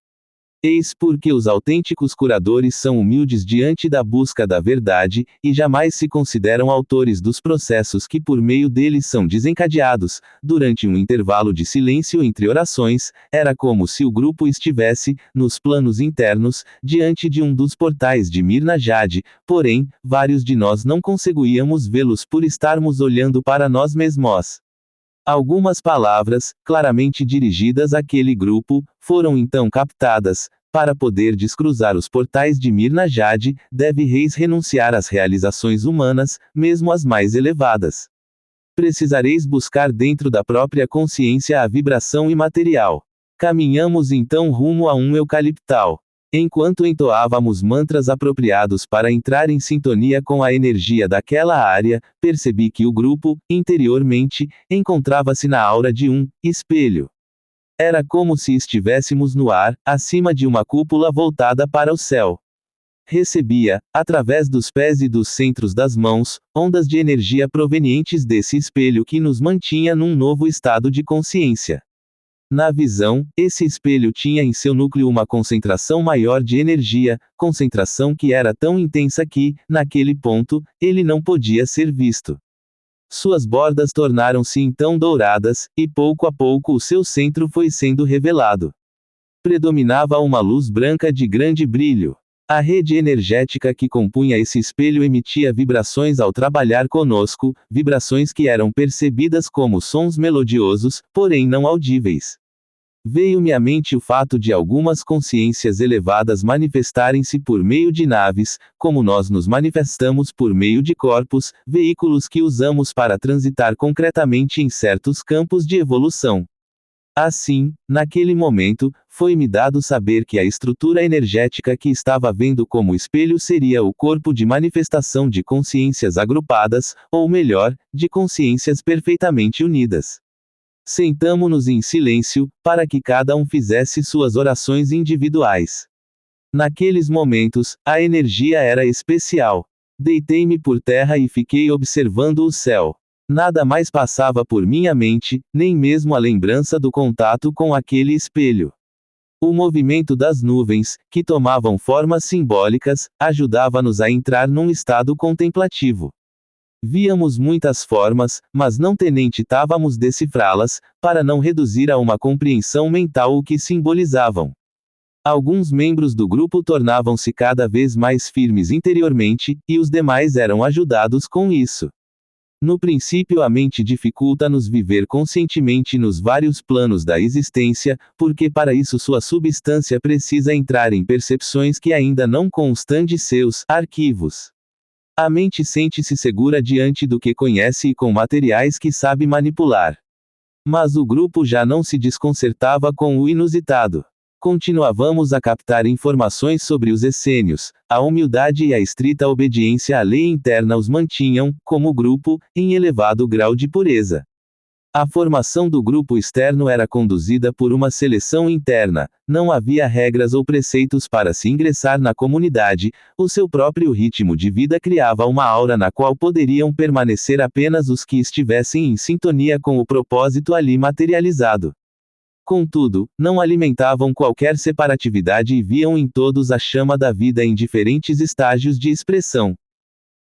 Eis porque os autênticos curadores são humildes diante da busca da verdade, e jamais se consideram autores dos processos que por meio deles são desencadeados. Durante um intervalo de silêncio entre orações, era como se o grupo estivesse, nos planos internos, diante de um dos portais de Mirna Jade, porém, vários de nós não conseguíamos vê-los por estarmos olhando para nós mesmos. Algumas palavras, claramente dirigidas àquele grupo, foram então captadas. Para poder descruzar os portais de Mirna Jade, devereis renunciar às realizações humanas, mesmo as mais elevadas. Precisareis buscar dentro da própria consciência a vibração imaterial. Caminhamos então rumo a um eucaliptal. Enquanto entoávamos mantras apropriados para entrar em sintonia com a energia daquela área, percebi que o grupo, interiormente, encontrava-se na aura de um espelho. Era como se estivéssemos no ar, acima de uma cúpula voltada para o céu. Recebia, através dos pés e dos centros das mãos, ondas de energia provenientes desse espelho que nos mantinha num novo estado de consciência. Na visão, esse espelho tinha em seu núcleo uma concentração maior de energia, concentração que era tão intensa que, naquele ponto, ele não podia ser visto. Suas bordas tornaram-se então douradas, e pouco a pouco o seu centro foi sendo revelado. Predominava uma luz branca de grande brilho. A rede energética que compunha esse espelho emitia vibrações ao trabalhar conosco, vibrações que eram percebidas como sons melodiosos, porém não audíveis. Veio-me à mente o fato de algumas consciências elevadas manifestarem-se por meio de naves, como nós nos manifestamos por meio de corpos, veículos que usamos para transitar concretamente em certos campos de evolução. Assim, naquele momento, foi-me dado saber que a estrutura energética que estava vendo como espelho seria o corpo de manifestação de consciências agrupadas, ou melhor, de consciências perfeitamente unidas. Sentamo-nos em silêncio, para que cada um fizesse suas orações individuais. Naqueles momentos, a energia era especial. Deitei-me por terra e fiquei observando o céu. Nada mais passava por minha mente, nem mesmo a lembrança do contato com aquele espelho. O movimento das nuvens, que tomavam formas simbólicas, ajudava-nos a entrar num estado contemplativo. Víamos muitas formas, mas não tentávamos decifrá-las, para não reduzir a uma compreensão mental o que simbolizavam. Alguns membros do grupo tornavam-se cada vez mais firmes interiormente, e os demais eram ajudados com isso. No princípio, a mente dificulta-nos viver conscientemente nos vários planos da existência, porque para isso sua substância precisa entrar em percepções que ainda não constam de seus arquivos. A mente sente-se segura diante do que conhece e com materiais que sabe manipular. Mas o grupo já não se desconcertava com o inusitado. Continuávamos a captar informações sobre os essênios. A humildade e a estrita obediência à lei interna os mantinham, como grupo, em elevado grau de pureza. A formação do grupo externo era conduzida por uma seleção interna, não havia regras ou preceitos para se ingressar na comunidade, o seu próprio ritmo de vida criava uma aura na qual poderiam permanecer apenas os que estivessem em sintonia com o propósito ali materializado. Contudo, não alimentavam qualquer separatividade e viam em todos a chama da vida em diferentes estágios de expressão.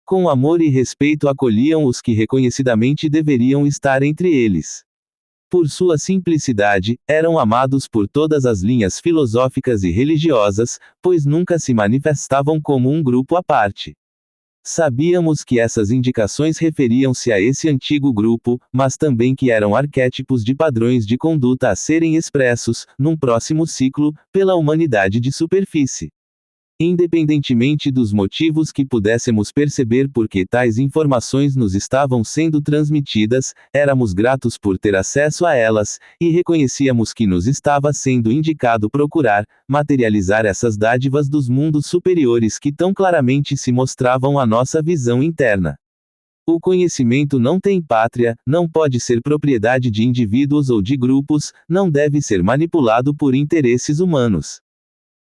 Com amor e respeito acolhiam os que reconhecidamente deveriam estar entre eles. Por sua simplicidade, eram amados por todas as linhas filosóficas e religiosas, pois nunca se manifestavam como um grupo à parte. Sabíamos que essas indicações referiam-se a esse antigo grupo, mas também que eram arquétipos de padrões de conduta a serem expressos, num próximo ciclo, pela humanidade de superfície. Independentemente dos motivos que pudéssemos perceber por que tais informações nos estavam sendo transmitidas, éramos gratos por ter acesso a elas, e reconhecíamos que nos estava sendo indicado procurar materializar essas dádivas dos mundos superiores que tão claramente se mostravam à nossa visão interna. O conhecimento não tem pátria, não pode ser propriedade de indivíduos ou de grupos, não deve ser manipulado por interesses humanos.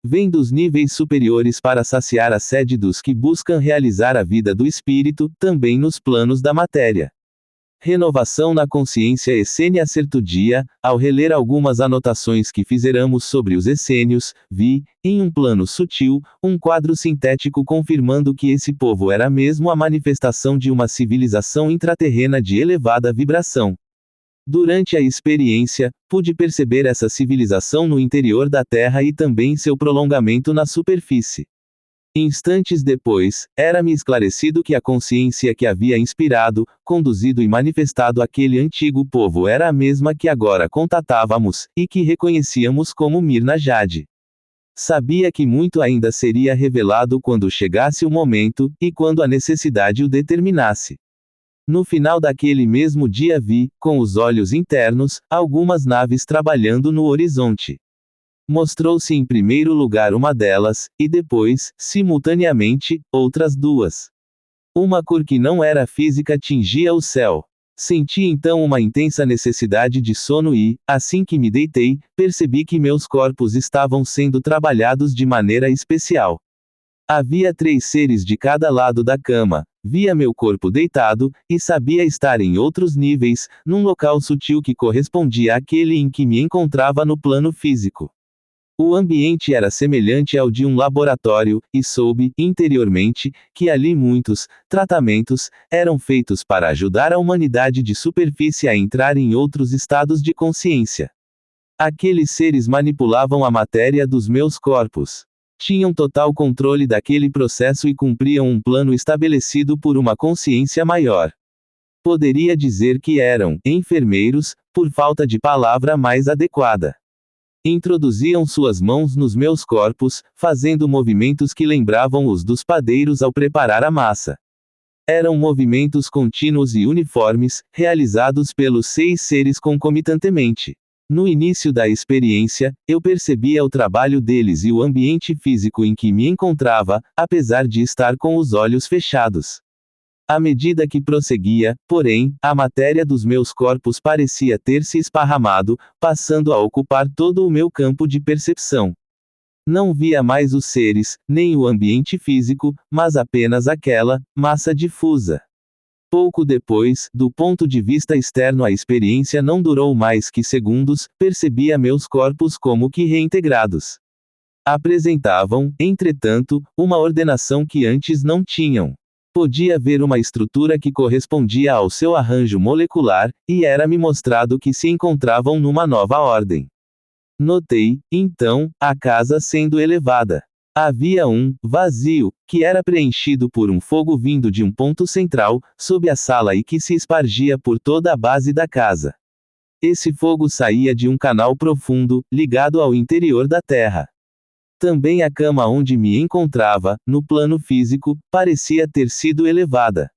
Vem dos níveis superiores para saciar a sede dos que buscam realizar a vida do espírito, também nos planos da matéria. Renovação na consciência essênia. Certo dia, ao reler algumas anotações que fizeramos sobre os essênios, vi, em um plano sutil, um quadro sintético confirmando que esse povo era mesmo a manifestação de uma civilização intraterrena de elevada vibração. Durante a experiência, pude perceber essa civilização no interior da Terra e também seu prolongamento na superfície. Instantes depois, era-me esclarecido que a consciência que havia inspirado, conduzido e manifestado aquele antigo povo era a mesma que agora contatávamos, e que reconhecíamos como Mirna Jade. Sabia que muito ainda seria revelado quando chegasse o momento, e quando a necessidade o determinasse. No final daquele mesmo dia vi, com os olhos internos, algumas naves trabalhando no horizonte. Mostrou-se em primeiro lugar uma delas, e depois, simultaneamente, outras duas. Uma cor que não era física tingia o céu. Senti então uma intensa necessidade de sono e, assim que me deitei, percebi que meus corpos estavam sendo trabalhados de maneira especial. Havia 3 seres de cada lado da cama. Via meu corpo deitado, e sabia estar em outros níveis, num local sutil que correspondia àquele em que me encontrava no plano físico. O ambiente era semelhante ao de um laboratório, e soube, interiormente, que ali muitos tratamentos eram feitos para ajudar a humanidade de superfície a entrar em outros estados de consciência. Aqueles seres manipulavam a matéria dos meus corpos. Tinham total controle daquele processo e cumpriam um plano estabelecido por uma consciência maior. Poderia dizer que eram enfermeiros, por falta de palavra mais adequada. Introduziam suas mãos nos meus corpos, fazendo movimentos que lembravam os dos padeiros ao preparar a massa. Eram movimentos contínuos e uniformes, realizados pelos 6 seres concomitantemente. No início da experiência, eu percebia o trabalho deles e o ambiente físico em que me encontrava, apesar de estar com os olhos fechados. À medida que prosseguia, porém, a matéria dos meus corpos parecia ter se esparramado, passando a ocupar todo o meu campo de percepção. Não via mais os seres, nem o ambiente físico, mas apenas aquela massa difusa. Pouco depois, do ponto de vista externo, a experiência não durou mais que segundos, percebia meus corpos como que reintegrados. Apresentavam, entretanto, uma ordenação que antes não tinham. Podia ver uma estrutura que correspondia ao seu arranjo molecular, e era-me mostrado que se encontravam numa nova ordem. Notei, então, a casa sendo elevada. Havia um vazio, que era preenchido por um fogo vindo de um ponto central, sob a sala e que se espargia por toda a base da casa. Esse fogo saía de um canal profundo, ligado ao interior da terra. Também a cama onde me encontrava, no plano físico, parecia ter sido elevada.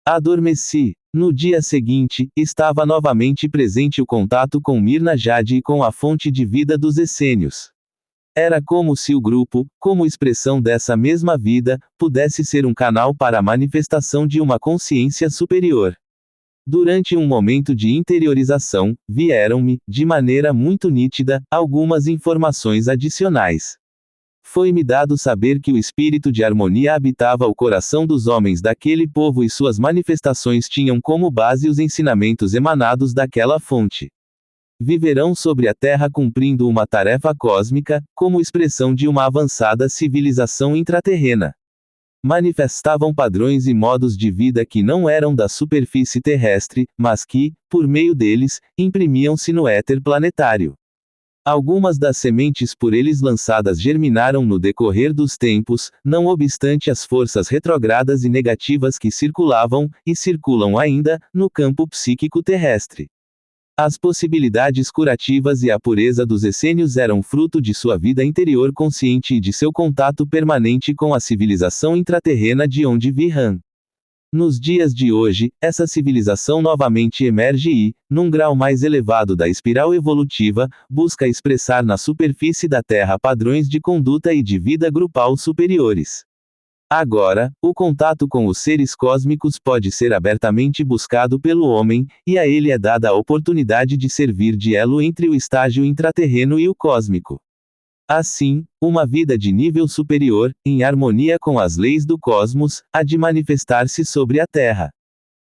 Adormeci. No dia seguinte, estava novamente presente o contato com Mirna Jade e com a fonte de vida dos essênios. Era como se o grupo, como expressão dessa mesma vida, pudesse ser um canal para a manifestação de uma consciência superior. Durante um momento de interiorização, vieram-me, de maneira muito nítida, algumas informações adicionais. Foi-me dado saber que o espírito de harmonia habitava o coração dos homens daquele povo e suas manifestações tinham como base os ensinamentos emanados daquela fonte. Viverão sobre a Terra cumprindo uma tarefa cósmica, como expressão de uma avançada civilização intraterrena. Manifestavam padrões e modos de vida que não eram da superfície terrestre, mas que, por meio deles, imprimiam-se no éter planetário. Algumas das sementes por eles lançadas germinaram no decorrer dos tempos, não obstante as forças retrógradas e negativas que circulavam, e circulam ainda, no campo psíquico terrestre. As possibilidades curativas e a pureza dos essênios eram fruto de sua vida interior consciente e de seu contato permanente com a civilização intraterrena de onde virão. Nos dias de hoje, essa civilização novamente emerge e, num grau mais elevado da espiral evolutiva, busca expressar na superfície da Terra padrões de conduta e de vida grupal superiores. Agora, o contato com os seres cósmicos pode ser abertamente buscado pelo homem, e a ele é dada a oportunidade de servir de elo entre o estágio intraterreno e o cósmico. Assim, uma vida de nível superior, em harmonia com as leis do cosmos, há de manifestar-se sobre a Terra.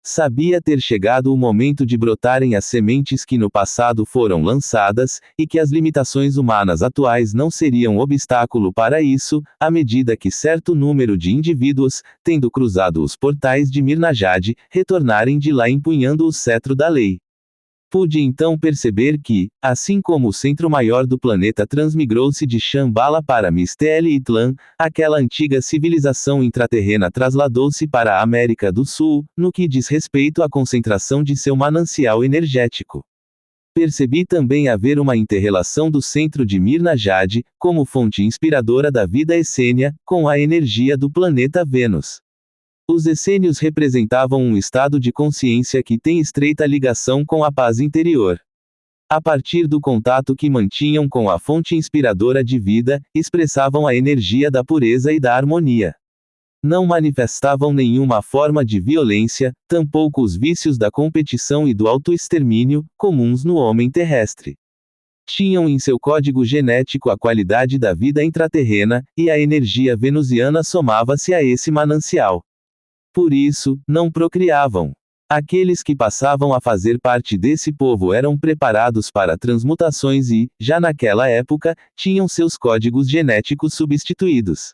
Sabia ter chegado o momento de brotarem as sementes que no passado foram lançadas, e que as limitações humanas atuais não seriam obstáculo para isso, à medida que certo número de indivíduos, tendo cruzado os portais de Mirna Jade, retornarem de lá empunhando o cetro da lei. Pude então perceber que, assim como o centro maior do planeta transmigrou-se de Shambhala para Mistela-Itlan, aquela antiga civilização intraterrena trasladou-se para a América do Sul, no que diz respeito à concentração de seu manancial energético. Percebi também haver uma interrelação do centro de Mirna Jade, como fonte inspiradora da vida essênia, com a energia do planeta Vênus. Os essênios representavam um estado de consciência que tem estreita ligação com a paz interior. A partir do contato que mantinham com a fonte inspiradora de vida, expressavam a energia da pureza e da harmonia. Não manifestavam nenhuma forma de violência, tampouco os vícios da competição e do autoextermínio, comuns no homem terrestre. Tinham em seu código genético a qualidade da vida intraterrena, e a energia venusiana somava-se a esse manancial. Por isso, não procriavam. Aqueles que passavam a fazer parte desse povo eram preparados para transmutações e, já naquela época, tinham seus códigos genéticos substituídos.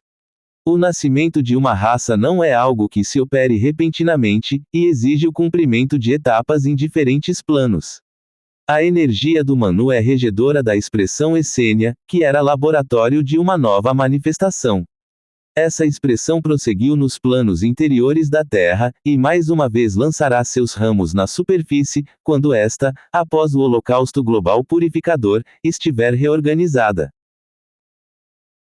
O nascimento de uma raça não é algo que se opere repentinamente, e exige o cumprimento de etapas em diferentes planos. A energia do Manu é regedora da expressão essênia, que era laboratório de uma nova manifestação. Essa expressão prosseguiu nos planos interiores da Terra, e mais uma vez lançará seus ramos na superfície, quando esta, após o holocausto global purificador, estiver reorganizada.